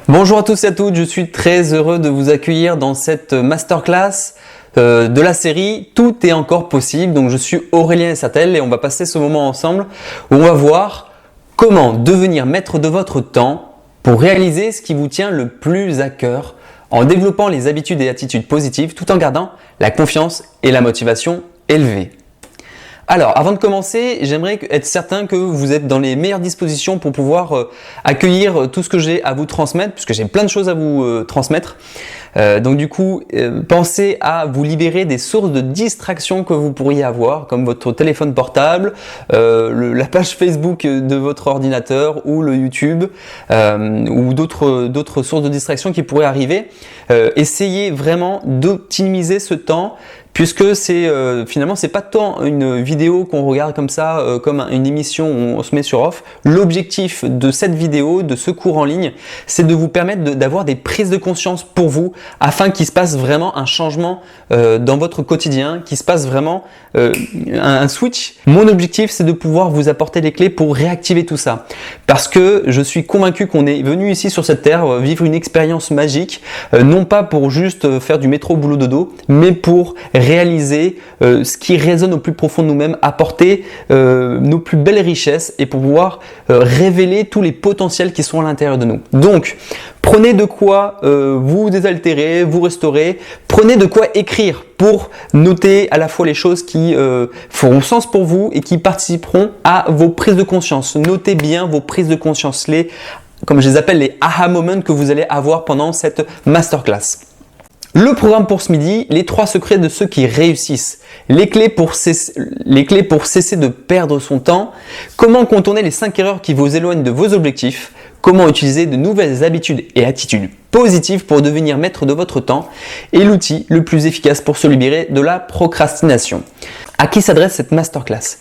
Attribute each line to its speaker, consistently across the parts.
Speaker 1: Bonjour à tous et à toutes, je suis très heureux de vous accueillir dans cette masterclass de la série Tout est encore possible. Donc je suis Aurélien Essatel et on va passer ce moment ensemble où on va voir comment devenir maître de votre temps pour réaliser ce qui vous tient le plus à cœur en développant les habitudes et attitudes positives tout en gardant la confiance et la motivation élevées. Alors, avant de commencer, j'aimerais être certain que vous êtes dans les meilleures dispositions pour pouvoir accueillir tout ce que j'ai à vous transmettre, puisque j'ai plein de choses à vous transmettre. Donc du coup, pensez à vous libérer des sources de distraction que vous pourriez avoir, comme votre téléphone portable, la page Facebook de votre ordinateur ou le YouTube, ou d'autres sources de distraction qui pourraient arriver. Essayez vraiment d'optimiser ce temps, puisque finalement c'est pas tant une vidéo qu'on regarde comme ça, comme une émission où on se met sur off. L'objectif de cette vidéo, de ce cours en ligne, c'est de vous permettre d'avoir des prises de conscience pour vous, afin qu'il se passe vraiment un changement dans votre quotidien, qu'il se passe vraiment un switch. Mon objectif, c'est de pouvoir vous apporter les clés pour réactiver tout ça, parce que je suis convaincu qu'on est venu ici sur cette terre vivre une expérience magique, non pas pour juste faire du métro boulot dodo, mais pour réaliser ce qui résonne au plus profond de nous-mêmes, apporter nos plus belles richesses et pour pouvoir révéler tous les potentiels qui sont à l'intérieur de nous. Donc, prenez de quoi vous désaltérer, vous restaurer, prenez de quoi écrire pour noter à la fois les choses qui feront sens pour vous et qui participeront à vos prises de conscience. Notez bien vos prises de conscience, comme je les appelle, les aha moments que vous allez avoir pendant cette masterclass. Le programme pour ce midi, les 3 secrets de ceux qui réussissent, les clés pour cesser de perdre son temps, comment contourner les 5 erreurs qui vous éloignent de vos objectifs, comment utiliser de nouvelles habitudes et attitudes positives pour devenir maître de votre temps et l'outil le plus efficace pour se libérer de la procrastination. À qui s'adresse cette masterclass?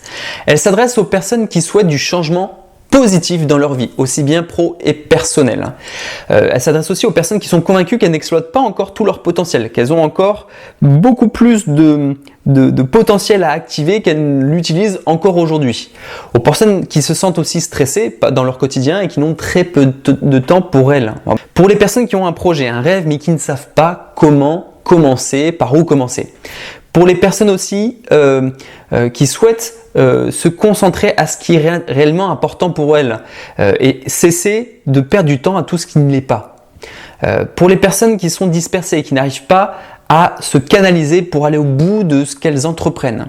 Speaker 1: Elle s'adresse aux personnes qui souhaitent du changement positif dans leur vie, aussi bien pro et personnel. Elle s'adresse aussi aux personnes qui sont convaincues qu'elles n'exploitent pas encore tout leur potentiel, qu'elles ont encore beaucoup plus de potentiel à activer qu'elles l'utilisent encore aujourd'hui. Aux personnes qui se sentent aussi stressées dans leur quotidien et qui n'ont très peu de temps pour elles. Pour les personnes qui ont un projet, un rêve, mais qui ne savent pas comment commencer, par où commencer. Pour les personnes aussi qui souhaitent se concentrer à ce qui est réellement important pour elles et cesser de perdre du temps à tout ce qui ne l'est pas. Pour les personnes qui sont dispersées et qui n'arrivent pas à se canaliser pour aller au bout de ce qu'elles entreprennent.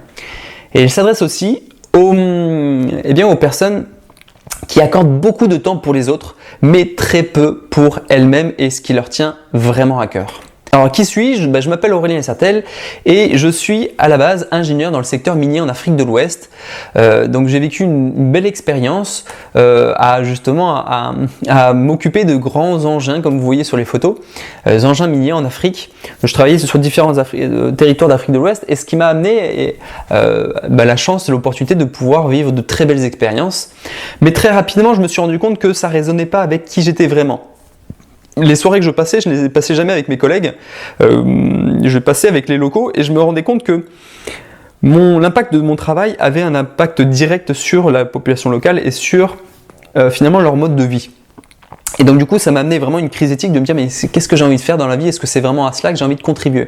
Speaker 1: Et elle s'adresse aussi aux personnes qui accordent beaucoup de temps pour les autres, mais très peu pour elles-mêmes et ce qui leur tient vraiment à cœur. Alors, qui suis-je? Je m'appelle Aurélien Essatel et je suis à la base ingénieur dans le secteur minier en Afrique de l'Ouest. Donc j'ai vécu une belle expérience à m'occuper de grands engins comme vous voyez sur les photos, les engins miniers en Afrique. Je travaillais sur différents territoires d'Afrique de l'Ouest et ce qui m'a amené la chance et l'opportunité de pouvoir vivre de très belles expériences. Mais très rapidement, je me suis rendu compte que ça ne résonnait pas avec qui j'étais vraiment. Les soirées que je passais, je ne les passais jamais avec mes collègues, je passais avec les locaux et je me rendais compte que l'impact de mon travail avait un impact direct sur la population locale et sur finalement leur mode de vie. Et donc du coup, ça m'a amené vraiment une crise éthique de me dire mais qu'est-ce que j'ai envie de faire dans la vie? Est-ce que c'est vraiment à cela que j'ai envie de contribuer?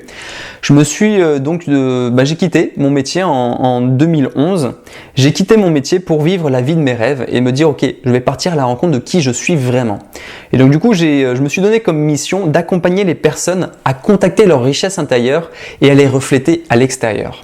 Speaker 1: Je me suis j'ai quitté mon métier en 2011. J'ai quitté mon métier pour vivre la vie de mes rêves et me dire ok, je vais partir à la rencontre de qui je suis vraiment. Et donc du coup, je me suis donné comme mission d'accompagner les personnes à contacter leur richesse intérieure et à les refléter à l'extérieur.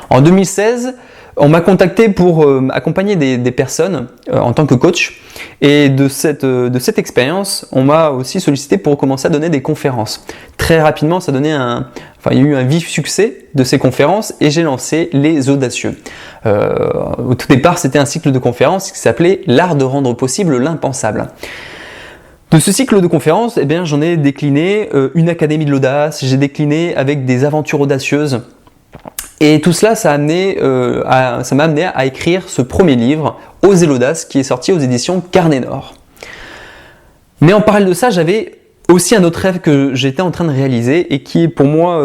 Speaker 1: En 2016, on m'a contacté pour accompagner des personnes en tant que coach et de cette expérience, on m'a aussi sollicité pour commencer à donner des conférences. Très rapidement, il y a eu un vif succès de ces conférences et j'ai lancé Les Audacieux. Au tout départ, c'était un cycle de conférences qui s'appelait L'art de rendre possible l'impensable. De ce cycle de conférences, j'en ai décliné une académie de l'audace, j'ai décliné avec des aventures audacieuses. Et tout cela, ça m'a amené à écrire ce premier livre, Oser l'audace, qui est sorti aux éditions Carnet Nord. Mais en parallèle de ça, j'avais aussi un autre rêve que j'étais en train de réaliser et qui est pour moi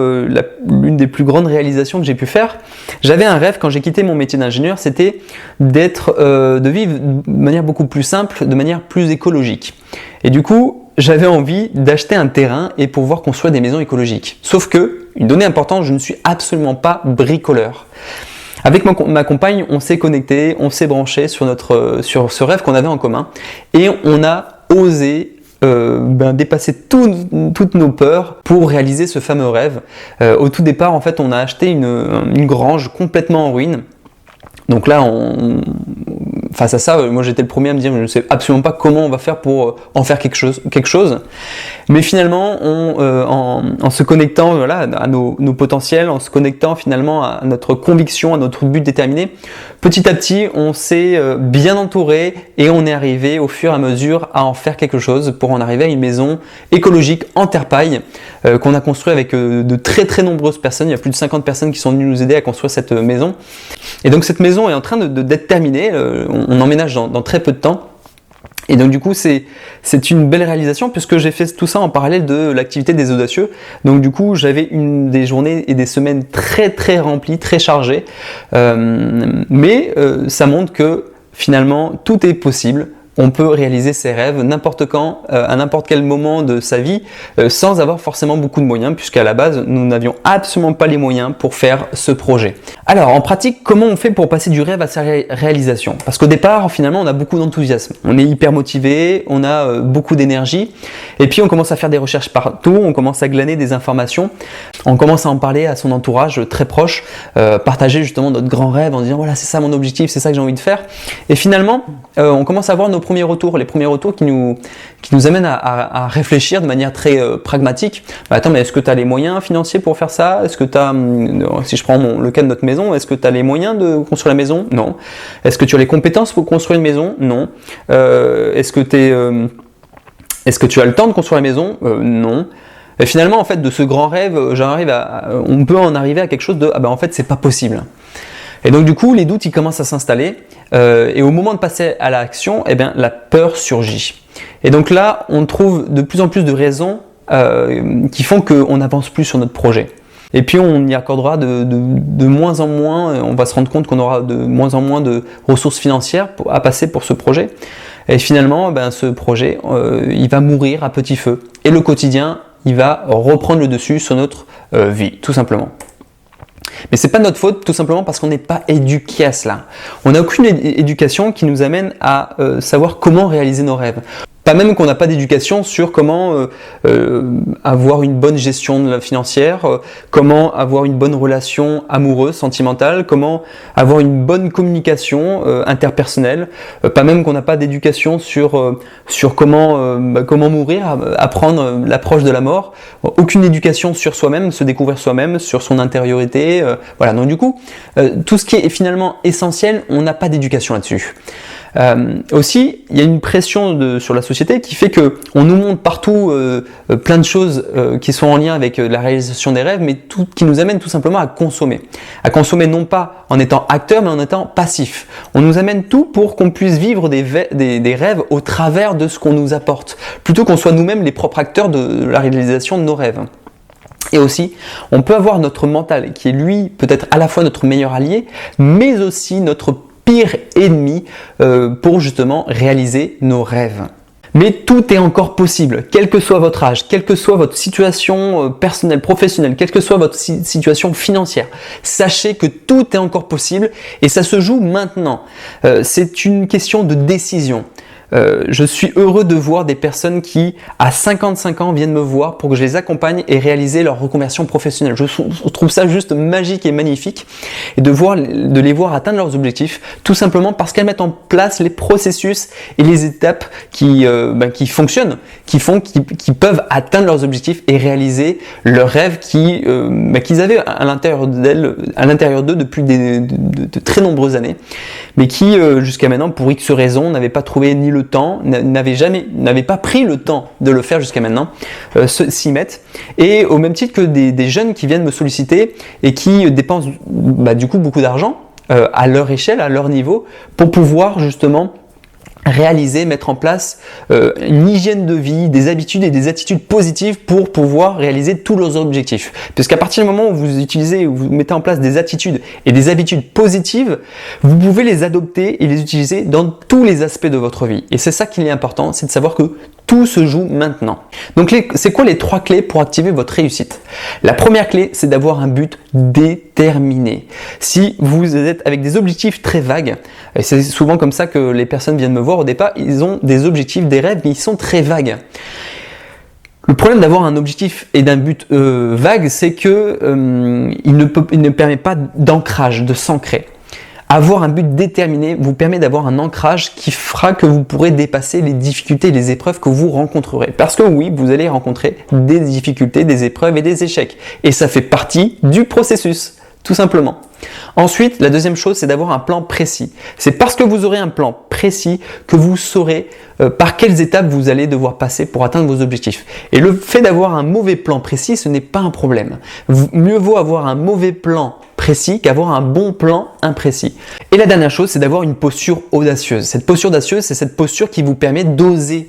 Speaker 1: l'une des plus grandes réalisations que j'ai pu faire. J'avais un rêve quand j'ai quitté mon métier d'ingénieur, c'était de vivre de manière beaucoup plus simple, de manière plus écologique. Et du coup, j'avais envie d'acheter un terrain et pouvoir construire des maisons écologiques. Sauf que, une donnée importante, je ne suis absolument pas bricoleur. Avec ma compagne, on s'est connecté, on s'est branché sur ce rêve qu'on avait en commun et on a osé dépasser toutes nos peurs pour réaliser ce fameux rêve. Au tout départ, en fait, on a acheté une grange complètement en ruine. Donc là, face à ça, moi j'étais le premier à me dire, je ne sais absolument pas comment on va faire pour en faire quelque chose. Mais finalement, en se connectant à nos potentiels, en se connectant finalement à notre conviction, à notre but déterminé, petit à petit, on s'est bien entouré et on est arrivé au fur et à mesure à en faire quelque chose pour en arriver à une maison écologique en terre-paille qu'on a construit avec de très très nombreuses personnes. Il y a plus de 50 personnes qui sont venues nous aider à construire cette maison. Et donc cette maison est en train d'être terminée, on emménage dans très peu de temps. Et donc du coup c'est une belle réalisation puisque j'ai fait tout ça en parallèle de l'activité des audacieux. Donc du coup j'avais des journées et des semaines très très remplies, très chargées. Mais ça montre que finalement tout est possible. On peut réaliser ses rêves n'importe quand, à n'importe quel moment de sa vie, sans avoir forcément beaucoup de moyens, puisqu'à la base, nous n'avions absolument pas les moyens pour faire ce projet. Alors, en pratique, comment on fait pour passer du rêve à sa réalisation? Parce qu'au départ, finalement, on a beaucoup d'enthousiasme. On est hyper motivé, on a beaucoup d'énergie, et puis on commence à faire des recherches partout, on commence à glaner des informations, on commence à en parler à son entourage très proche, partager justement notre grand rêve en disant « voilà, c'est ça mon objectif, c'est ça que j'ai envie de faire ». Et finalement, on commence à voir les premiers retours qui nous amènent à réfléchir de manière très pragmatique. Attends, mais est-ce que tu as les moyens financiers pour faire ça? Est-ce que tu as, si je prends le cas de notre maison, est-ce que tu as les moyens de construire la maison? Non. Est-ce que tu as les compétences pour construire une maison? Non. Est-ce que tu as le temps de construire la maison? Non. Et finalement, en fait, de ce grand rêve, on peut en arriver à quelque chose de, en fait, c'est pas possible. Et donc du coup, les doutes, ils commencent à s'installer et au moment de passer à l'action, la peur surgit. Et donc là, on trouve de plus en plus de raisons qui font qu'on n'avance plus sur notre projet. Et puis on y accordera de moins en moins, on va se rendre compte qu'on aura de moins en moins de ressources financières à passer pour ce projet. Et finalement, ce projet, il va mourir à petit feu. Et le quotidien, il va reprendre le dessus sur notre vie, tout simplement. Mais c'est pas notre faute, tout simplement parce qu'on n'est pas éduqué à cela. On n'a aucune éducation qui nous amène à savoir comment réaliser nos rêves. Pas même qu'on n'a pas d'éducation sur comment avoir une bonne gestion financière, comment avoir une bonne relation amoureuse, sentimentale, comment avoir une bonne communication interpersonnelle. Pas même qu'on n'a pas d'éducation sur comment mourir, apprendre l'approche de la mort. Aucune éducation sur soi-même, se découvrir soi-même, sur son intériorité. Voilà. Donc du coup, tout ce qui est finalement essentiel, on n'a pas d'éducation là-dessus. Aussi, il y a une pression sur la société qui fait que on nous montre partout plein de choses qui sont en lien avec la réalisation des rêves, mais qui nous amène tout simplement à consommer. À consommer non pas en étant acteur, mais en étant passif. On nous amène tout pour qu'on puisse vivre des rêves au travers de ce qu'on nous apporte, plutôt qu'on soit nous-mêmes les propres acteurs de la réalisation de nos rêves. Et aussi, on peut avoir notre mental qui est lui peut-être à la fois notre meilleur allié, mais aussi notre pire ennemi pour justement réaliser nos rêves. Mais tout est encore possible, quel que soit votre âge, quelle que soit votre situation personnelle, professionnelle, quelle que soit votre situation financière. Sachez que tout est encore possible et ça se joue maintenant. C'est une question de décision. Je suis heureux de voir des personnes qui, à 55 ans, viennent me voir pour que je les accompagne et réaliser leur reconversion professionnelle. Je trouve ça juste magique et magnifique et de les voir atteindre leurs objectifs, tout simplement parce qu'elles mettent en place les processus et les étapes qui fonctionnent, qui peuvent atteindre leurs objectifs et réaliser leurs rêves qu'ils avaient à l'intérieur d'eux depuis de très nombreuses années, mais qui, jusqu'à maintenant, pour X raisons, n'avaient pas trouvé ni le temps, n'avaient pas pris le temps de le faire jusqu'à maintenant, s'y mettent. Et au même titre que des jeunes qui viennent me solliciter et qui dépensent du coup beaucoup d'argent à leur échelle, à leur niveau, pour pouvoir justement réaliser, mettre en place une hygiène de vie, des habitudes et des attitudes positives pour pouvoir réaliser tous leurs objectifs. Puisqu'à partir du moment où vous mettez en place des attitudes et des habitudes positives, vous pouvez les adopter et les utiliser dans tous les aspects de votre vie. Et c'est ça qui est important, c'est de savoir que tout se joue maintenant. Donc c'est quoi les 3 clés pour activer votre réussite? La première clé, c'est d'avoir un but déterminé. Si vous êtes avec des objectifs très vagues, et c'est souvent comme ça que les personnes viennent me voir au départ, ils ont des objectifs, des rêves, mais ils sont très vagues. Le problème d'avoir un objectif et d'un but vague, c'est que il ne permet pas d'ancrage, de s'ancrer. Avoir un but déterminé vous permet d'avoir un ancrage qui fera que vous pourrez dépasser les difficultés et les épreuves que vous rencontrerez. Parce que oui, vous allez rencontrer des difficultés, des épreuves et des échecs. Et ça fait partie du processus, tout simplement. Ensuite, la deuxième chose, c'est d'avoir un plan précis. C'est parce que vous aurez un plan précis que vous saurez par quelles étapes vous allez devoir passer pour atteindre vos objectifs. Et le fait d'avoir un mauvais plan précis, ce n'est pas un problème. Mieux vaut avoir un mauvais plan précis qu'avoir un bon plan imprécis. Et la dernière chose, c'est d'avoir une posture audacieuse. Cette posture audacieuse, c'est cette posture qui vous permet d'oser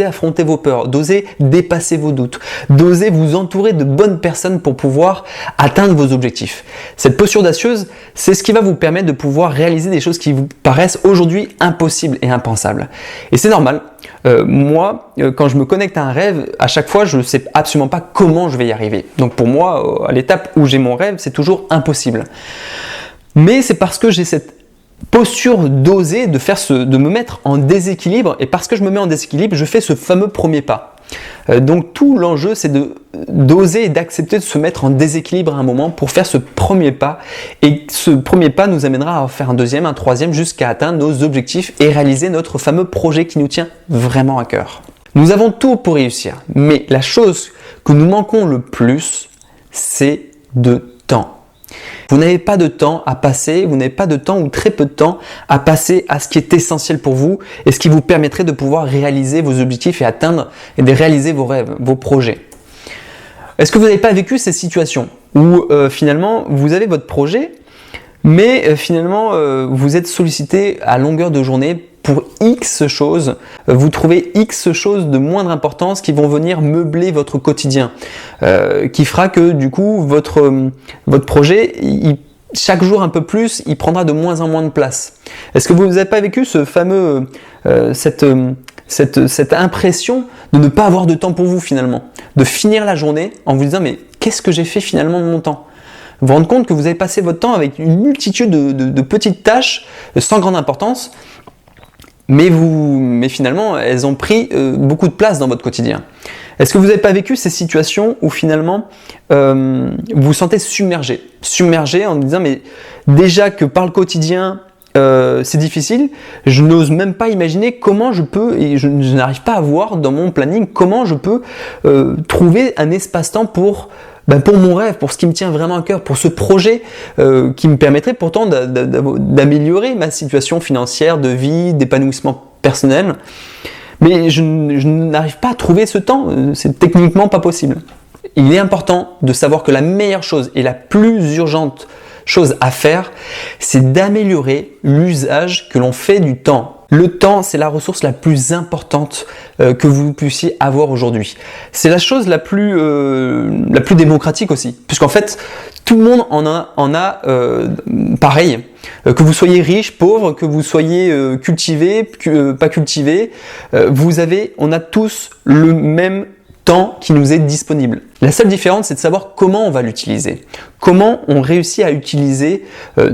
Speaker 1: affronter vos peurs, d'oser dépasser vos doutes, d'oser vous entourer de bonnes personnes pour pouvoir atteindre vos objectifs. Cette posture audacieuse, c'est ce qui va vous permettre de pouvoir réaliser des choses qui vous paraissent aujourd'hui impossibles et impensables. Et c'est normal. Moi, quand je me connecte à un rêve, à chaque fois, je ne sais absolument pas comment je vais y arriver. Donc pour moi, à l'étape où j'ai mon rêve, c'est toujours impossible. Mais c'est parce que j'ai cette posture d'oser, de me mettre en déséquilibre, et parce que je me mets en déséquilibre, je fais ce fameux premier pas. Donc tout l'enjeu, c'est d'oser et d'accepter de se mettre en déséquilibre à un moment pour faire ce premier pas, et ce premier pas nous amènera à faire un deuxième, un troisième, jusqu'à atteindre nos objectifs et réaliser notre fameux projet qui nous tient vraiment à cœur. Nous avons tout pour réussir, mais la chose que nous manquons le plus, c'est de temps. Vous n'avez pas de temps à passer, vous n'avez pas de temps ou très peu de temps à passer à ce qui est essentiel pour vous et ce qui vous permettrait de pouvoir réaliser vos objectifs et atteindre et de réaliser vos rêves, vos projets. Est-ce que vous n'avez pas vécu ces situations où finalement vous avez votre projet, mais finalement vous êtes sollicité à longueur de journée pour X choses, vous trouvez X choses de moindre importance qui vont venir meubler votre quotidien, qui fera que du coup votre projet, chaque jour un peu plus, il prendra de moins en moins de place. Est-ce que vous n'avez pas vécu ce fameux, cette impression de ne pas avoir de temps pour vous finalement, de finir la journée en vous disant mais qu'est-ce que j'ai fait finalement de mon temps? Vous vous rendez compte que vous avez passé votre temps avec une multitude de petites tâches sans grande importance, mais finalement, elles ont pris beaucoup de place dans votre quotidien. Est-ce que vous n'avez pas vécu ces situations où finalement vous vous sentez submergé en disant mais déjà que par le quotidien c'est difficile, je n'ose même pas imaginer comment je peux, et je n'arrive pas à voir dans mon planning comment je peux trouver un espace-temps pour mon rêve, pour ce qui me tient vraiment à cœur, pour ce projet qui me permettrait pourtant d'améliorer ma situation financière, de vie, d'épanouissement personnel. Mais je n'arrive pas à trouver ce temps, c'est techniquement pas possible. Il est important de savoir que la meilleure chose et la plus urgente chose à faire, c'est d'améliorer l'usage que l'on fait du temps. Le temps, c'est la ressource la plus importante que vous puissiez avoir aujourd'hui. C'est la chose la plus démocratique aussi, puisqu'en fait, tout le monde en a pareil. Que vous soyez riche, pauvre, que vous soyez cultivé, pas cultivé, on a tous le même temps qui nous est disponible. La seule différence, c'est de savoir comment on va l'utiliser. Comment on réussit à utiliser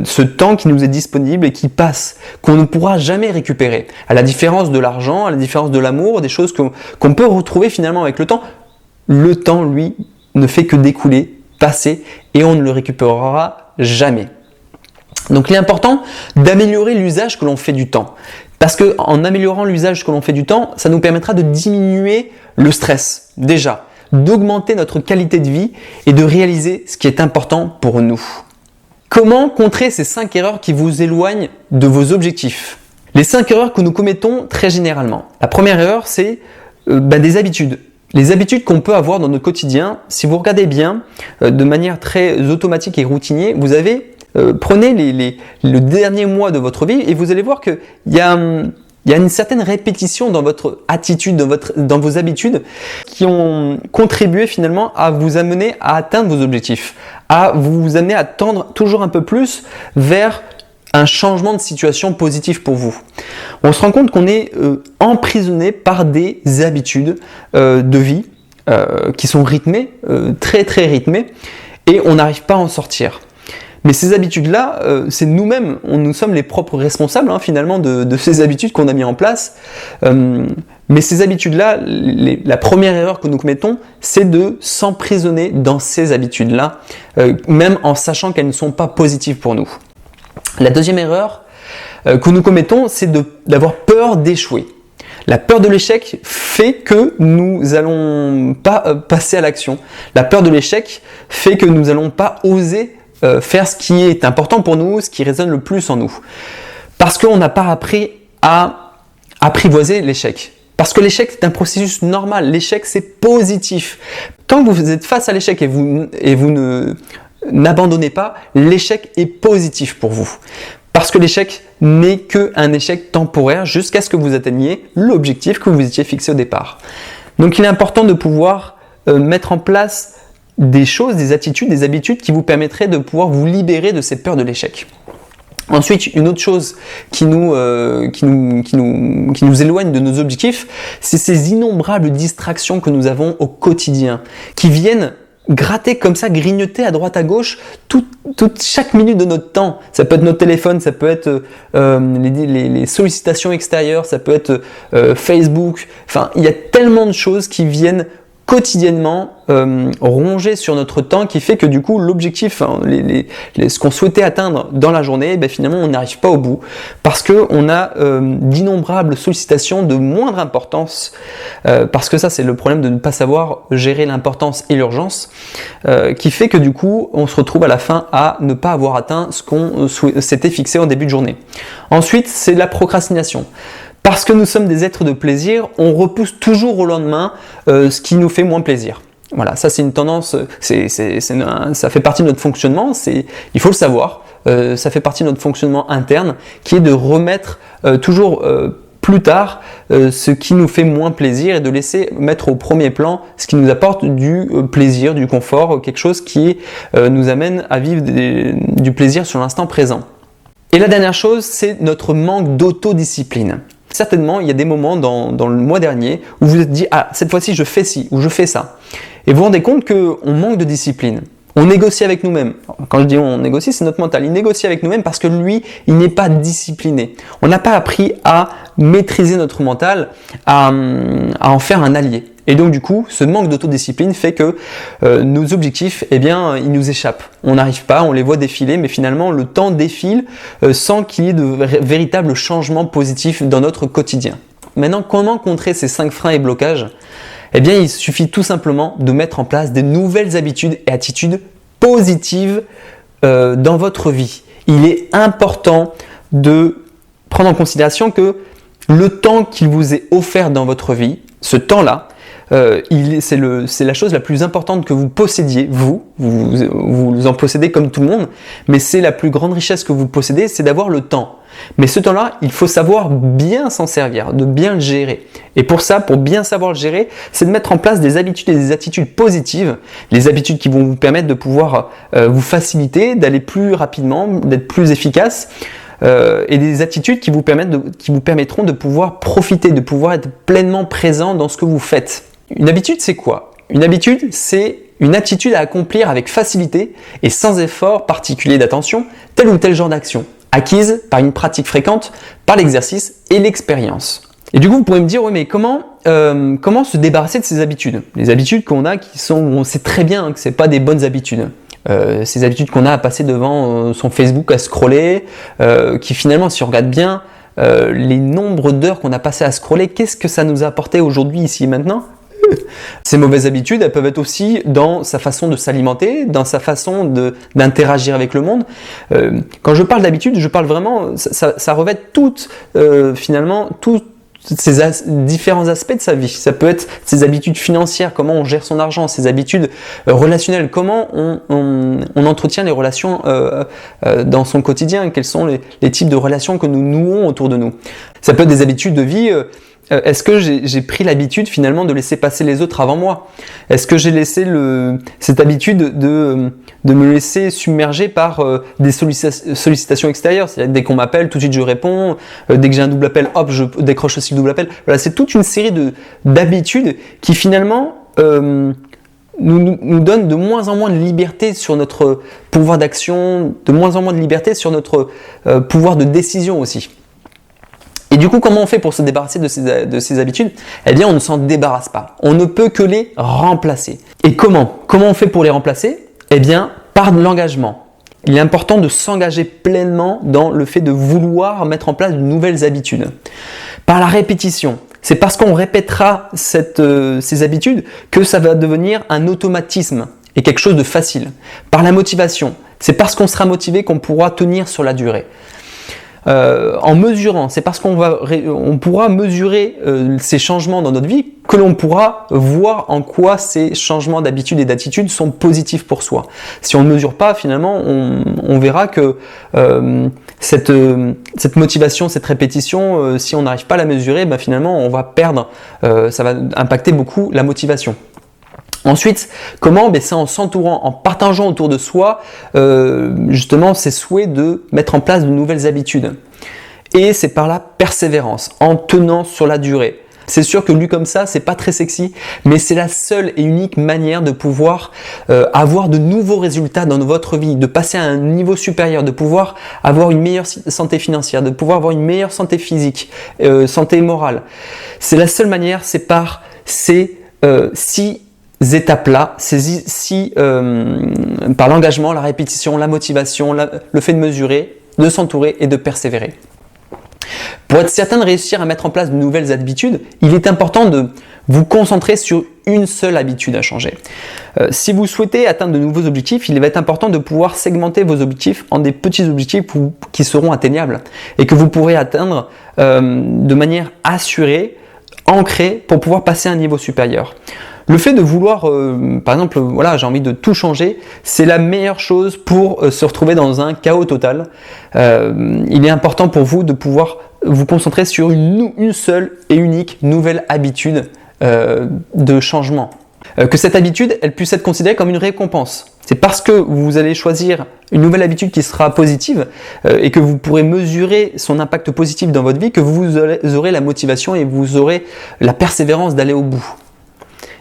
Speaker 1: ce temps qui nous est disponible et qui passe, qu'on ne pourra jamais récupérer. À la différence de l'argent, à la différence de l'amour, des choses qu'on peut retrouver finalement avec le temps, lui, ne fait que découler, passer, et on ne le récupérera jamais. Donc il est important d'améliorer l'usage que l'on fait du temps. Parce qu'en améliorant l'usage que l'on fait du temps, ça nous permettra de diminuer le stress, déjà, d'augmenter notre qualité de vie et de réaliser ce qui est important pour nous. Comment contrer ces 5 erreurs qui vous éloignent de vos objectifs? Les 5 erreurs que nous commettons très généralement. La première erreur, c'est des habitudes. Les habitudes qu'on peut avoir dans notre quotidien, si vous regardez bien, de manière très automatique et routinière, vous avez prenez le dernier mois de votre vie et vous allez voir qu'il y a une certaine répétition dans votre attitude, dans vos habitudes qui ont contribué finalement à vous amener à atteindre vos objectifs, à vous amener à tendre toujours un peu plus vers un changement de situation positif pour vous. On se rend compte qu'on est emprisonné par des habitudes de vie qui sont rythmées, très très rythmées, et on n'arrive pas à en sortir. Mais ces habitudes-là, c'est nous-mêmes, nous sommes les propres responsables finalement de ces habitudes qu'on a mis en place. Mais ces habitudes-là, la première erreur que nous commettons, c'est de s'emprisonner dans ces habitudes-là, même en sachant qu'elles ne sont pas positives pour nous. La deuxième erreur que nous commettons, c'est d'avoir peur d'échouer. La peur de l'échec fait que nous n'allons pas passer à l'action. La peur de l'échec fait que nous n'allons pas oser faire ce qui est important pour nous, ce qui résonne le plus en nous. Parce qu'on n'a pas appris à apprivoiser l'échec. Parce que l'échec, c'est un processus normal. L'échec, c'est positif. Quand vous êtes face à l'échec et vous n'abandonnez pas, l'échec est positif pour vous. Parce que l'échec n'est qu'un échec temporaire jusqu'à ce que vous atteigniez l'objectif que vous étiez fixé au départ. Donc il est important de pouvoir mettre en place des choses, des attitudes, des habitudes qui vous permettraient de pouvoir vous libérer de ces peurs de l'échec. Ensuite, une autre chose qui nous éloigne de nos objectifs, c'est ces innombrables distractions que nous avons au quotidien, qui viennent gratter comme ça, grignoter à droite à gauche chaque minute de notre temps. Ça peut être notre téléphone, ça peut être les sollicitations extérieures, ça peut être Facebook. Enfin, il y a tellement de choses qui viennent quotidiennement ronger sur notre temps, qui fait que du coup l'objectif, ce qu'on souhaitait atteindre dans la journée, finalement on n'arrive pas au bout parce qu'on a d'innombrables sollicitations de moindre importance, parce que ça c'est le problème de ne pas savoir gérer l'importance et l'urgence, qui fait que du coup on se retrouve à la fin à ne pas avoir atteint ce qu'on s'était fixé en début de journée. Ensuite, c'est la procrastination. Parce que nous sommes des êtres de plaisir, on repousse toujours au lendemain ce qui nous fait moins plaisir. Voilà, ça c'est une tendance, ça fait partie de notre fonctionnement, il faut le savoir, ça fait partie de notre fonctionnement interne qui est de remettre toujours plus tard ce qui nous fait moins plaisir et de laisser mettre au premier plan ce qui nous apporte du plaisir, du confort, quelque chose qui nous amène à vivre du plaisir sur l'instant présent. Et la dernière chose, c'est notre manque d'autodiscipline. Certainement, il y a des moments dans le mois dernier où vous vous êtes dit « Ah, cette fois-ci, je fais ci ou je fais ça ». Et vous vous rendez compte qu'on manque de discipline. On négocie avec nous-mêmes. Quand je dis on négocie, c'est notre mental. Il négocie avec nous-mêmes parce que lui, il n'est pas discipliné. On n'a pas appris à maîtriser notre mental, à en faire un allié. Et donc du coup, ce manque d'autodiscipline fait que nos objectifs, ils nous échappent. On n'arrive pas, on les voit défiler, mais finalement le temps défile sans qu'il y ait de véritables changements positifs dans notre quotidien. Maintenant, comment contrer ces 5 freins et blocages ? Il suffit tout simplement de mettre en place de nouvelles habitudes et attitudes positives dans votre vie. Il est important de prendre en considération que le temps qu'il vous est offert dans votre vie, ce temps-là, c'est la chose la plus importante que vous possédiez, vous en possédez comme tout le monde, mais c'est la plus grande richesse que vous possédez, c'est d'avoir le temps. Mais ce temps-là, il faut savoir bien s'en servir, de bien le gérer. Et pour ça, pour bien savoir le gérer, c'est de mettre en place des habitudes et des attitudes positives, les habitudes qui vont vous permettre de pouvoir vous faciliter, d'aller plus rapidement, d'être plus efficace, et des attitudes qui vous permettront de pouvoir profiter, de pouvoir être pleinement présent dans ce que vous faites. Une habitude, c'est quoi ? Une habitude, c'est une attitude à accomplir avec facilité et sans effort particulier d'attention, tel ou tel genre d'action, acquise par une pratique fréquente, par l'exercice et l'expérience. Et du coup, vous pourrez me dire, oui, mais comment se débarrasser de ces habitudes ? Les habitudes qu'on a on sait très bien que ce n'est pas des bonnes habitudes. Ces habitudes qu'on a à passer devant son Facebook, à scroller, qui finalement, si on regarde bien, les nombres d'heures qu'on a passé à scroller, qu'est-ce que ça nous a apporté aujourd'hui, ici et maintenant ? Ces mauvaises habitudes, elles peuvent être aussi dans sa façon de s'alimenter, dans sa façon d'interagir avec le monde. Quand je parle d'habitude, je parle vraiment, ça revêt finalement tous ces différents aspects de sa vie. Ça peut être ses habitudes financières, comment on gère son argent, ses habitudes relationnelles, comment on entretient les relations dans son quotidien, quels sont les types de relations que nous nouons autour de nous. Ça peut être des habitudes de vie est-ce que j'ai pris l'habitude finalement de laisser passer les autres avant moi? Est-ce que j'ai laissé cette habitude de me laisser submerger par des sollicitations extérieures? C'est-à-dire dès qu'on m'appelle, tout de suite je réponds, dès que j'ai un double appel, hop, je décroche aussi le double appel. Voilà, c'est toute une série d'habitudes qui finalement nous donne de moins en moins de liberté sur notre pouvoir d'action, de moins en moins de liberté sur notre pouvoir de décision aussi. Et du coup, comment on fait pour se débarrasser de ces habitudes? Eh bien, on ne s'en débarrasse pas. On ne peut que les remplacer. Et comment? Comment on fait pour les remplacer? Eh bien, par de l'engagement. Il est important de s'engager pleinement dans le fait de vouloir mettre en place de nouvelles habitudes. Par la répétition. C'est parce qu'on répétera ces habitudes que ça va devenir un automatisme et quelque chose de facile. Par la motivation. C'est parce qu'on sera motivé qu'on pourra tenir sur la durée. En mesurant, c'est parce qu'on pourra mesurer ces changements dans notre vie que l'on pourra voir en quoi ces changements d'habitude et d'attitude sont positifs pour soi. Si on ne mesure pas, finalement, on verra que cette motivation, cette répétition, si on n'arrive pas à la mesurer, finalement, on va perdre, ça va impacter beaucoup la motivation. Ensuite, comment? C'est en s'entourant, en partageant autour de soi justement ses souhaits de mettre en place de nouvelles habitudes. Et c'est par la persévérance, en tenant sur la durée. C'est sûr que lu comme ça, c'est pas très sexy, mais c'est la seule et unique manière de pouvoir avoir de nouveaux résultats dans votre vie, de passer à un niveau supérieur, de pouvoir avoir une meilleure santé financière, de pouvoir avoir une meilleure santé physique, santé morale. C'est la seule manière, c'est par ces 6 étapes-là, par l'engagement, la répétition, la motivation, le fait de mesurer, de s'entourer et de persévérer. Pour être certain de réussir à mettre en place de nouvelles habitudes, il est important de vous concentrer sur une seule habitude à changer. Si vous souhaitez atteindre de nouveaux objectifs, il va être important de pouvoir segmenter vos objectifs en des petits objectifs qui seront atteignables et que vous pourrez atteindre de manière assurée, ancrée, pour pouvoir passer à un niveau supérieur. Le fait de vouloir, par exemple, voilà, j'ai envie de tout changer, c'est la meilleure chose pour se retrouver dans un chaos total. Il est important pour vous de pouvoir vous concentrer sur une seule et unique nouvelle habitude de changement. Que cette habitude, elle puisse être considérée comme une récompense. C'est parce que vous allez choisir une nouvelle habitude qui sera positive et que vous pourrez mesurer son impact positif dans votre vie que vous aurez la motivation et vous aurez la persévérance d'aller au bout.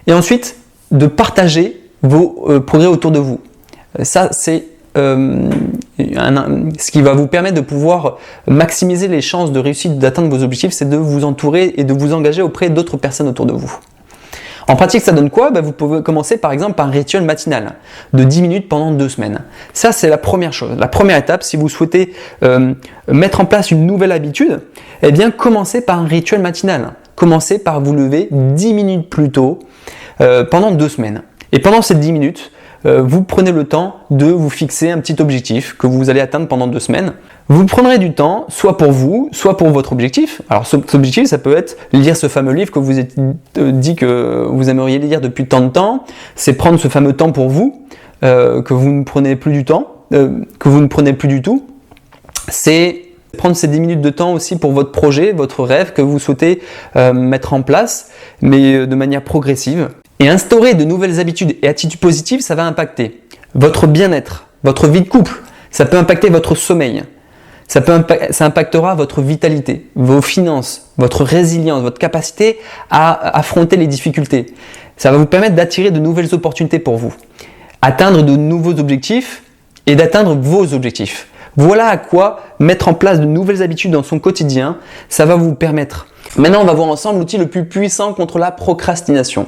Speaker 1: Et ensuite, de partager vos progrès autour de vous. Ça, c'est ce qui va vous permettre de pouvoir maximiser les chances de réussite d'atteindre vos objectifs, c'est de vous entourer et de vous engager auprès d'autres personnes autour de vous. En pratique, ça donne quoi? Vous pouvez commencer par exemple par un rituel matinal de 10 minutes pendant 2 semaines. Ça, c'est la première chose. La première étape, si vous souhaitez mettre en place une nouvelle habitude, eh bien, commencez par un rituel matinal. Commencez par vous lever 10 minutes plus tôt pendant 2 semaines. Et pendant ces 10 minutes, vous prenez le temps de vous fixer un petit objectif que vous allez atteindre pendant 2 semaines. Vous prendrez du temps, soit pour vous, soit pour votre objectif. Alors cet objectif, ça peut être lire ce fameux livre que vous êtes dit que vous aimeriez lire depuis tant de temps. C'est prendre ce fameux temps pour vous, que vous ne prenez plus du temps, que vous ne prenez plus du tout. C'est prendre ces 10 minutes de temps aussi pour votre projet, votre rêve que vous souhaitez mettre en place, mais de manière progressive. Et instaurer de nouvelles habitudes et attitudes positives, ça va impacter votre bien-être, votre vie de couple, ça peut impacter votre sommeil, ça impactera votre vitalité, vos finances, votre résilience, votre capacité à affronter les difficultés. Ça va vous permettre d'attirer de nouvelles opportunités pour vous, atteindre de nouveaux objectifs et d'atteindre vos objectifs. Voilà à quoi mettre en place de nouvelles habitudes dans son quotidien, ça va vous permettre. Maintenant, on va voir ensemble l'outil le plus puissant contre la procrastination.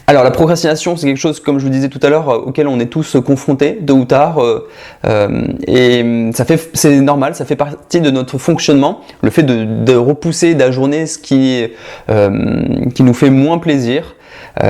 Speaker 1: Alors la procrastination, c'est quelque chose, comme je vous disais tout à l'heure, auquel on est tous confrontés tôt ou tard, et c'est normal, ça fait partie de notre fonctionnement, le fait de repousser d'ajourner ce qui nous fait moins plaisir.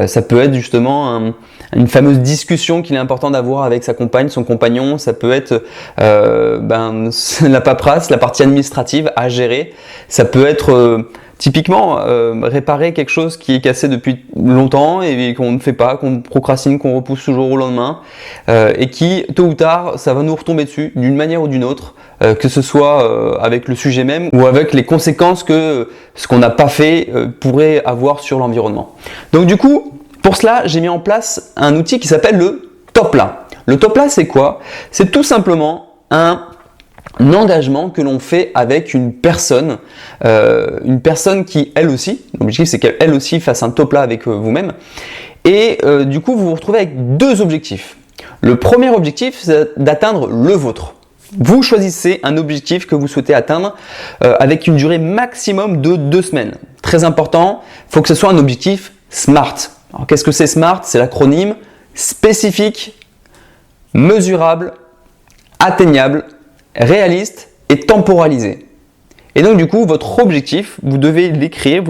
Speaker 1: Ça peut être justement une fameuse discussion qu'il est important d'avoir avec sa compagne, son compagnon. Ça peut être la paperasse, la partie administrative à gérer. Ça peut être typiquement réparer quelque chose qui est cassé depuis longtemps et qu'on ne fait pas, qu'on procrastine, qu'on repousse toujours au lendemain, et qui tôt ou tard ça va nous retomber dessus d'une manière ou d'une autre. que ce soit avec le sujet même ou avec les conséquences que ce qu'on n'a pas fait pourrait avoir sur l'environnement. Donc du coup, pour cela, j'ai mis en place un outil qui s'appelle le Topla. Le Topla, c'est quoi? C'est tout simplement un engagement que l'on fait avec une personne qui, elle aussi, l'objectif c'est qu'elle aussi fasse un Topla avec vous-même. Et du coup, vous vous retrouvez avec deux objectifs. Le premier objectif, c'est d'atteindre le vôtre. Vous choisissez un objectif que vous souhaitez atteindre avec une durée maximum de 2 semaines. Très important, il faut que ce soit un objectif SMART. Alors qu'est-ce que c'est SMART? C'est l'acronyme spécifique, mesurable, atteignable, réaliste et temporalisé. Et donc du coup, votre objectif, vous devez l'écrire,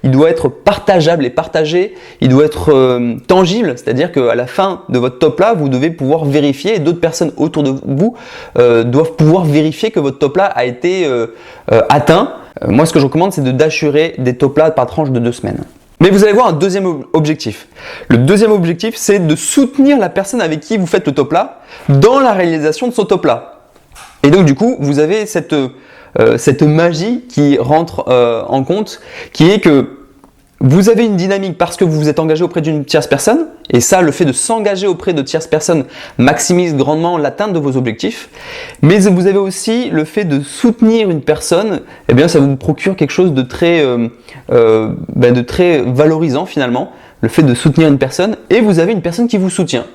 Speaker 1: il doit être partageable et partagé, il doit être tangible, c'est-à-dire qu'à la fin de votre Topla, vous devez pouvoir vérifier, et d'autres personnes autour de vous doivent pouvoir vérifier que votre Topla a été atteint. Moi, ce que je recommande, c'est d'assurer des Toplas par tranche de 2 semaines. Mais vous allez voir un deuxième objectif. Le deuxième objectif, c'est de soutenir la personne avec qui vous faites le Topla dans la réalisation de son Topla. Et donc du coup, vous avez cette magie qui rentre en compte, qui est que vous avez une dynamique parce que vous vous êtes engagé auprès d'une tierce personne, et ça, le fait de s'engager auprès de tierces personnes maximise grandement l'atteinte de vos objectifs, mais vous avez aussi le fait de soutenir une personne, eh bien ça vous procure quelque chose de très valorisant finalement, le fait de soutenir une personne, et vous avez une personne qui vous soutient.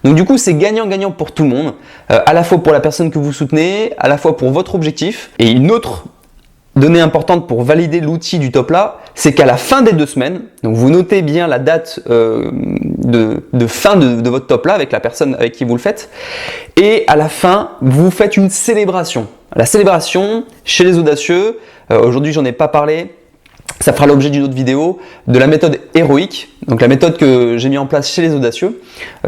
Speaker 1: Donc du coup, c'est gagnant-gagnant pour tout le monde, à la fois pour la personne que vous soutenez, à la fois pour votre objectif. Et une autre donnée importante pour valider l'outil du Topla, c'est qu'à la fin des 2 semaines, donc vous notez bien la date de fin de votre Topla avec la personne avec qui vous le faites, et à la fin, vous faites une célébration. La célébration, chez les audacieux, aujourd'hui j'en ai pas parlé, ça fera l'objet d'une autre vidéo, de la méthode héroïque, donc la méthode que j'ai mis en place chez les audacieux.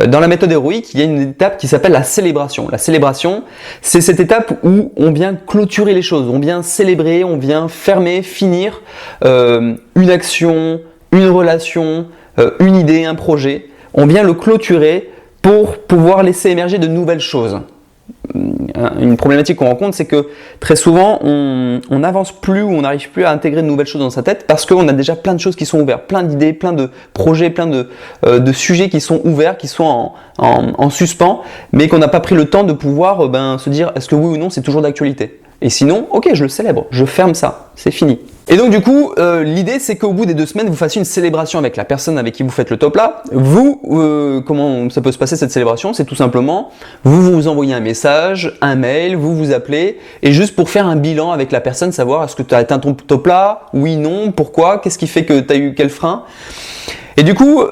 Speaker 1: Dans la méthode héroïque, il y a une étape qui s'appelle la célébration. La célébration, c'est cette étape où on vient clôturer les choses, on vient célébrer, on vient fermer, finir une action, une relation, une idée, un projet. On vient le clôturer pour pouvoir laisser émerger de nouvelles choses. Une problématique qu'on rencontre, c'est que très souvent on n'avance plus ou on n'arrive plus à intégrer de nouvelles choses dans sa tête parce qu'on a déjà plein de choses qui sont ouvertes, plein d'idées, plein de projets, plein de sujets qui sont ouverts, qui sont en suspens, mais qu'on n'a pas pris le temps de pouvoir se dire est-ce que oui ou non c'est toujours d'actualité. Et sinon, ok, je le célèbre, je ferme ça, c'est fini. Et donc du coup, l'idée c'est qu'au bout des 2 semaines, vous fassiez une célébration avec la personne avec qui vous faites le Topla. Comment ça peut se passer cette célébration? C'est tout simplement, vous envoyez un message, un mail, vous appelez, et juste pour faire un bilan avec la personne, savoir est-ce que tu as atteint ton Topla? Oui, non, pourquoi? Qu'est-ce qui fait que tu as eu quel frein? Et du coup,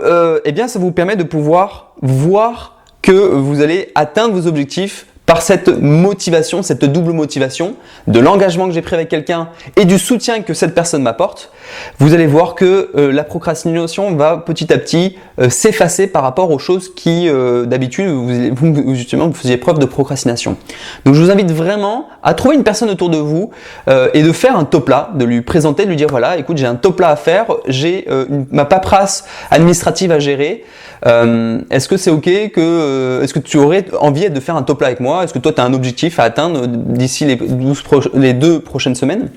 Speaker 1: eh bien ça vous permet de pouvoir voir que vous allez atteindre vos objectifs par cette motivation, cette double motivation, de l'engagement que j'ai pris avec quelqu'un et du soutien que cette personne m'apporte. Vous allez voir que la procrastination va petit à petit s'effacer par rapport aux choses qui d'habitude vous faisiez preuve de procrastination. Donc je vous invite vraiment à trouver une personne autour de vous et de faire un Topla, de lui présenter, de lui dire voilà, écoute, j'ai un Topla à faire, j'ai ma paperasse administrative à gérer. Est-ce que c'est ok est-ce que tu aurais envie de faire un Topla avec moi? Est-ce que toi tu as un objectif à atteindre d'ici les 2 prochaines semaines?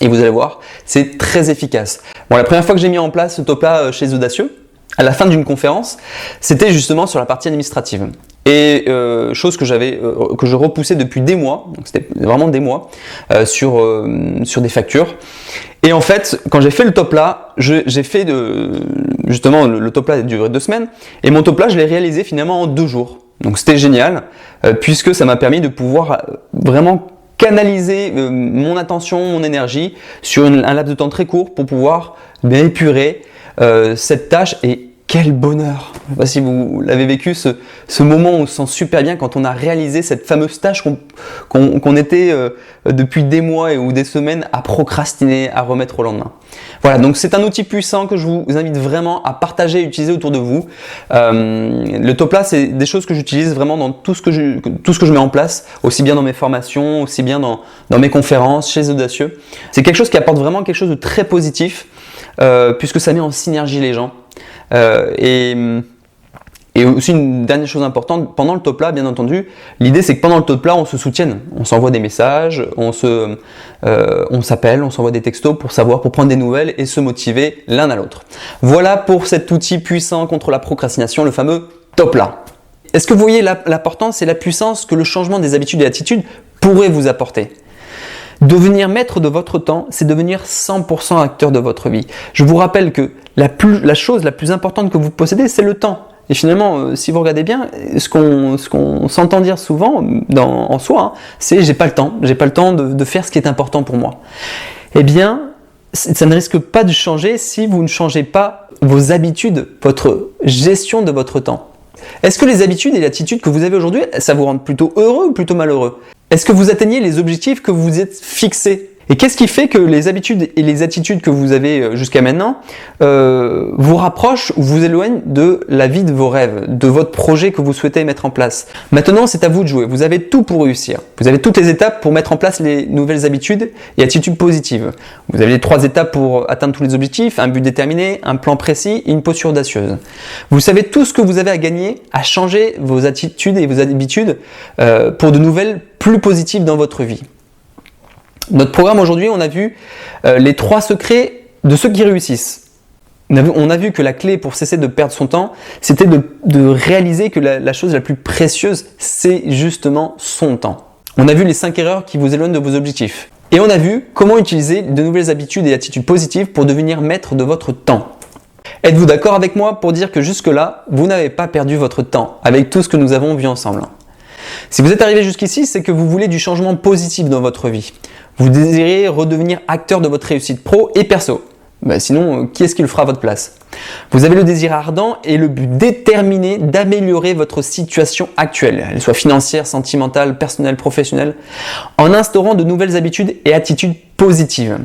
Speaker 1: Et vous allez voir, c'est très efficace. Bon, la première fois que j'ai mis en place ce Topla chez les audacieux, à la fin d'une conférence, c'était justement sur la partie administrative. Et chose que je repoussais depuis des mois, donc c'était vraiment des mois, sur des factures. Et en fait, quand j'ai fait le Topla, j'ai fait justement le Topla a duré 2 semaines, et mon Topla je l'ai réalisé finalement en 2 jours. Donc c'était génial, puisque ça m'a permis de pouvoir vraiment canaliser mon attention, mon énergie sur un laps de temps très court pour pouvoir bien épurer cette tâche. Et quel bonheur! Je ne sais pas si vous l'avez vécu, ce moment où on se sent super bien quand on a réalisé cette fameuse tâche qu'on était depuis des mois ou des semaines à procrastiner, à remettre au lendemain. Voilà, donc c'est un outil puissant que je vous invite vraiment à partager et utiliser autour de vous. Le Topla, c'est des choses que j'utilise vraiment dans tout ce que je mets en place, aussi bien dans mes formations, aussi bien dans mes conférences, chez les audacieux. C'est quelque chose qui apporte vraiment quelque chose de très positif, puisque ça met en synergie les gens. Et Et aussi une dernière chose importante, pendant le top là, bien entendu, l'idée c'est que pendant le top là, on se soutienne, on s'envoie des messages, on s'appelle, on s'envoie des textos pour savoir, pour prendre des nouvelles et se motiver l'un à l'autre. Voilà pour cet outil puissant contre la procrastination, le fameux top là. Est-ce que vous voyez l'importance et la puissance que le changement des habitudes et attitudes pourrait vous apporter? Devenir maître de votre temps, c'est devenir 100% acteur de votre vie. Je vous rappelle que la chose la plus importante que vous possédez, c'est le temps. Et finalement, si vous regardez bien, ce qu'on s'entend dire souvent en soi, hein, c'est j'ai pas le temps de faire ce qui est important pour moi. Eh bien, ça ne risque pas de changer si vous ne changez pas vos habitudes, votre gestion de votre temps. Est-ce que les habitudes et l'attitude que vous avez aujourd'hui, ça vous rend plutôt heureux ou plutôt malheureux? Est-ce que vous atteignez les objectifs que vous vous êtes fixés? Et qu'est-ce qui fait que les habitudes et les attitudes que vous avez jusqu'à maintenant vous rapprochent ou vous éloignent de la vie de vos rêves, de votre projet que vous souhaitez mettre en place? Maintenant, c'est à vous de jouer. Vous avez tout pour réussir. Vous avez toutes les étapes pour mettre en place les nouvelles habitudes et attitudes positives. Vous avez les 3 étapes pour atteindre tous les objectifs, un but déterminé, un plan précis et une posture audacieuse. Vous savez tout ce que vous avez à gagner à changer vos attitudes et vos habitudes pour de nouvelles plus positives dans votre vie. Notre programme aujourd'hui, on a vu les 3 secrets de ceux qui réussissent. On a vu que la clé pour cesser de perdre son temps, c'était de réaliser que la chose la plus précieuse, c'est justement son temps. On a vu les 5 erreurs qui vous éloignent de vos objectifs. Et on a vu comment utiliser de nouvelles habitudes et attitudes positives pour devenir maître de votre temps. Êtes-vous d'accord avec moi pour dire que jusque-là, vous n'avez pas perdu votre temps avec tout ce que nous avons vu ensemble? Si vous êtes arrivé jusqu'ici, c'est que vous voulez du changement positif dans votre vie. Vous désirez redevenir acteur de votre réussite pro et perso. Sinon, qui est-ce qui le fera à votre place? Vous avez le désir ardent et le but déterminé d'améliorer votre situation actuelle, elle soit financière, sentimentale, personnelle, professionnelle, en instaurant de nouvelles habitudes et attitudes positives.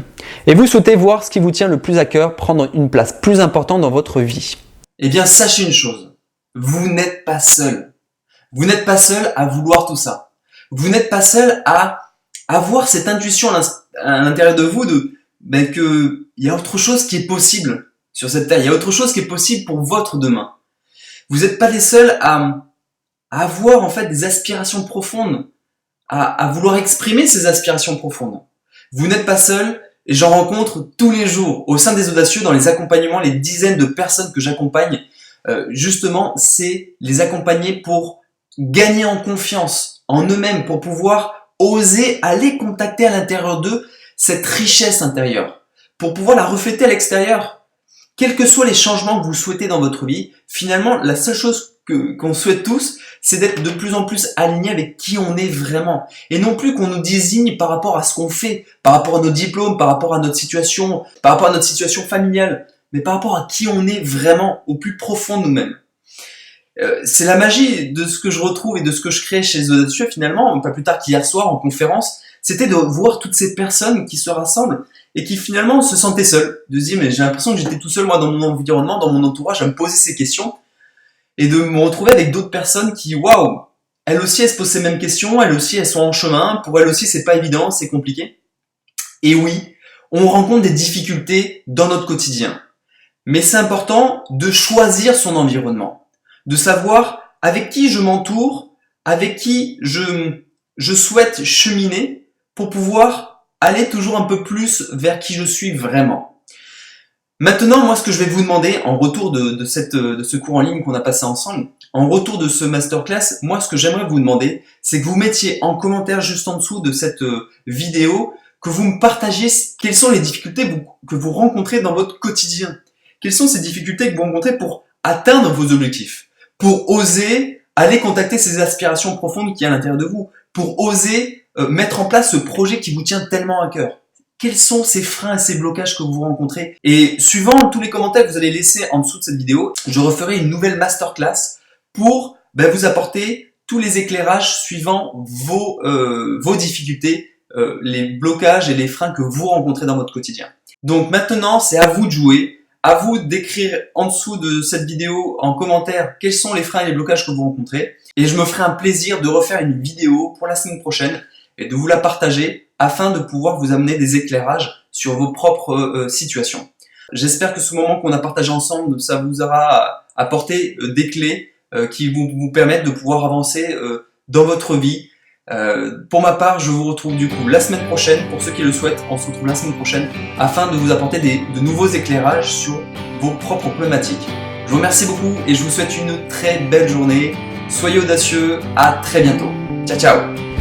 Speaker 1: Et vous souhaitez voir ce qui vous tient le plus à cœur prendre une place plus importante dans votre vie.
Speaker 2: Eh bien, sachez une chose, vous n'êtes pas seul. Vous n'êtes pas seul à vouloir tout ça. Vous n'êtes pas seul à avoir cette intuition à l'intérieur de vous que il y a autre chose qui est possible sur cette terre. Il y a autre chose qui est possible pour votre demain. Vous n'êtes pas les seuls à avoir en fait des aspirations profondes, à vouloir exprimer ces aspirations profondes. Vous n'êtes pas seul, et j'en rencontre tous les jours au sein des audacieux dans les accompagnements, les dizaines de personnes que j'accompagne. Justement, c'est les accompagner pour gagner en confiance en eux-mêmes, pour pouvoir oser aller contacter à l'intérieur d'eux cette richesse intérieure, pour pouvoir la refléter à l'extérieur. Quels que soient les changements que vous souhaitez dans votre vie, finalement, la seule chose qu'on souhaite tous, c'est d'être de plus en plus aligné avec qui on est vraiment. Et non plus qu'on nous désigne par rapport à ce qu'on fait, par rapport à nos diplômes, par rapport à notre situation familiale, mais par rapport à qui on est vraiment, au plus profond de nous-mêmes. C'est la magie de ce que je retrouve et de ce que je crée chez les audacieux finalement, pas plus tard qu'hier soir en conférence, c'était de voir toutes ces personnes qui se rassemblent et qui finalement se sentaient seules, de se dire mais j'ai l'impression que j'étais tout seul moi dans mon environnement, dans mon entourage à me poser ces questions et de me retrouver avec d'autres personnes qui, waouh, elles aussi elles se posent ces mêmes questions, elles aussi elles sont en chemin, pour elles aussi c'est pas évident, c'est compliqué. Et oui, on rencontre des difficultés dans notre quotidien, mais c'est important de choisir son environnement. De savoir avec qui je m'entoure, avec qui je souhaite cheminer pour pouvoir aller toujours un peu plus vers qui je suis vraiment. Maintenant, moi, ce que je vais vous demander en retour de ce cours en ligne qu'on a passé ensemble, en retour de ce masterclass, moi, ce que j'aimerais vous demander, c'est que vous mettiez en commentaire juste en dessous de cette vidéo, que vous me partagiez quelles sont les difficultés que vous rencontrez dans votre quotidien. Quelles sont ces difficultés que vous rencontrez pour atteindre vos objectifs, pour oser aller contacter ces aspirations profondes qu'il y a à l'intérieur de vous, pour oser mettre en place ce projet qui vous tient tellement à cœur. Quels sont ces freins et ces blocages que vous rencontrez? Et suivant tous les commentaires que vous allez laisser en dessous de cette vidéo, je referai une nouvelle masterclass pour vous apporter tous les éclairages suivant vos difficultés, les blocages et les freins que vous rencontrez dans votre quotidien. Donc maintenant, c'est à vous de jouer. À vous d'écrire en dessous de cette vidéo en commentaire quels sont les freins et les blocages que vous rencontrez. Et je me ferai un plaisir de refaire une vidéo pour la semaine prochaine et de vous la partager afin de pouvoir vous amener des éclairages sur vos propres situations. J'espère que ce moment qu'on a partagé ensemble, ça vous aura apporté des clés, qui vont vous permettre de pouvoir avancer dans votre vie. Pour ma part, je vous retrouve du coup la semaine prochaine. Pour ceux qui le souhaitent, on se retrouve la semaine prochaine afin de vous apporter de nouveaux éclairages sur vos propres problématiques. Je vous remercie beaucoup et je vous souhaite une très belle journée. Soyez audacieux, à très bientôt. Ciao ciao.